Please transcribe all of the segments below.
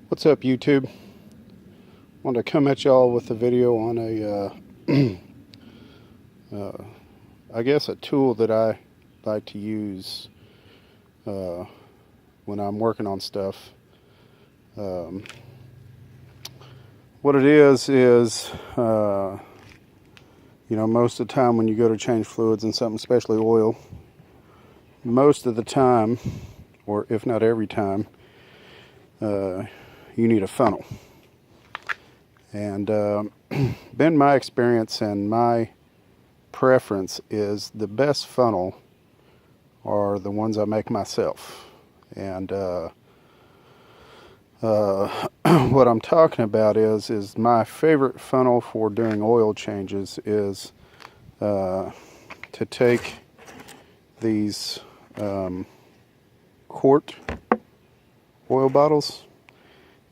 What's up, YouTube? Wanted to come at y'all with a video on I guess a tool that I like to use when I'm working on stuff. What it is most of the time when you go to change fluids in something, especially oil, most of the time, or if not every time, you need a funnel. And been my experience and my preference is the best funnel are the ones I make myself. And what I'm talking about is my favorite funnel for doing oil changes is to take these quart oil bottles,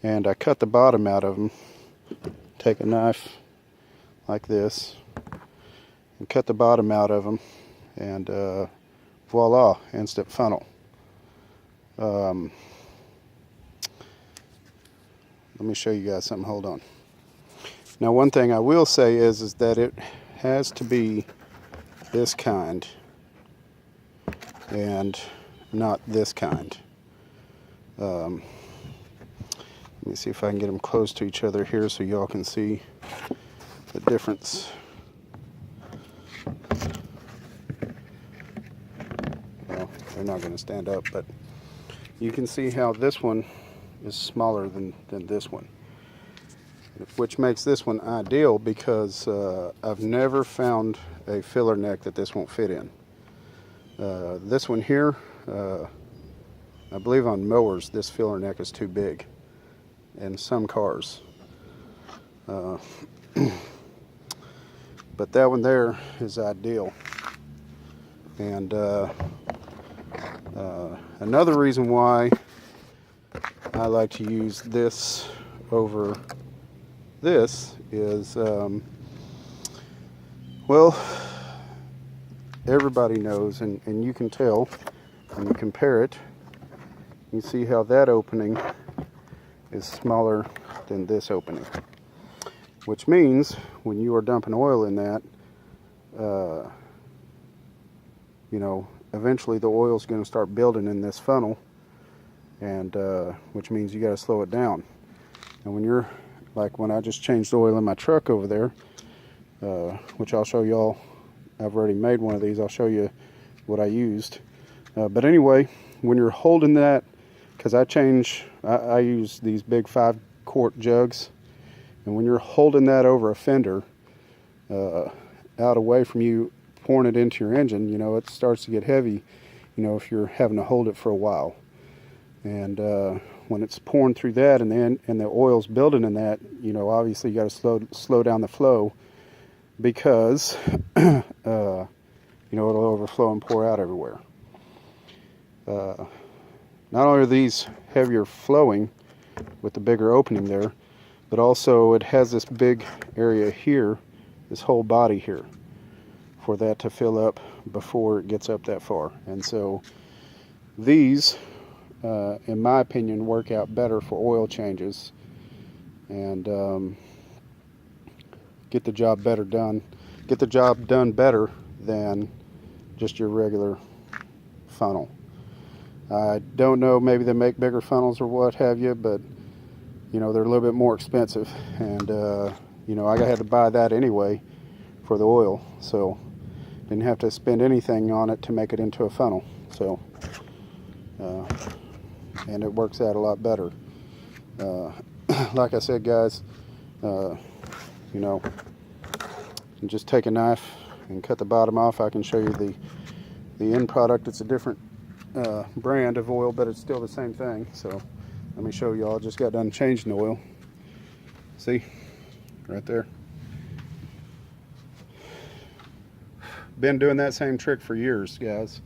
and I cut the bottom out of them. Take a knife like this and cut the bottom out of them, and voila, instant funnel. Let me show you guys something. Hold on. Now, one thing I will say is that it has to be this kind and not this kind. Let me see if I can get them close to each other here so y'all can see the difference. Well, they're not going to stand up, but you can see how this one is smaller than this one, which makes this one ideal because I've never found a filler neck that this won't fit in. This one here, I believe on mowers this filler neck is too big in some cars, but that one there is ideal. And another reason why I like to use this over this is, well, everybody knows, and you can tell when you compare it. You see how that opening is smaller than this opening, which means when you are dumping oil in that, eventually the oil is going to start building in this funnel, and which means you got to slow it down. And when you're like when I just changed oil in my truck over there, which I'll show y'all, I've already made one of these. I'll show you what I used. But anyway, when you're holding that, because I use these big 5-quart jugs, and when you're holding that over a fender, out away from you, pouring it into your engine, it starts to get heavy, if you're having to hold it for a while. And when it's pouring through that, and the oil's building in that, obviously you got to slow down the flow, because it'll overflow and pour out everywhere. Not only are these heavier flowing with the bigger opening there, but also it has this big area here, this whole body here, for that to fill up before it gets up that far. And so these, in my opinion, work out better for oil changes and get the job done better than just your regular funnel. I don't know, maybe they make bigger funnels or what have you, but they're a little bit more expensive, and I had to buy that anyway for the oil, so didn't have to spend anything on it to make it into a funnel. So and it works out a lot better. Like I said, guys, just take a knife and cut the bottom off. I can show you the end product. It's a different brand of oil, but it's still the same thing. So let me show y'all. Just got done changing the oil. See, right there. Been doing that same trick for years, guys.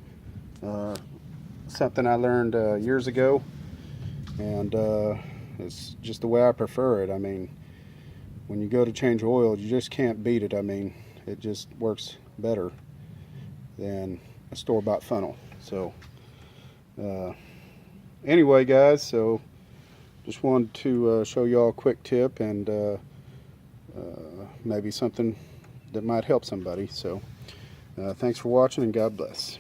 Something I learned years ago, and it's just the way I prefer it. I mean, when you go to change oil, you just can't beat it. I mean, it just works better than a store-bought funnel. So anyway, guys, so just wanted to show y'all a quick tip, and maybe something that might help somebody. So thanks for watching, and God bless.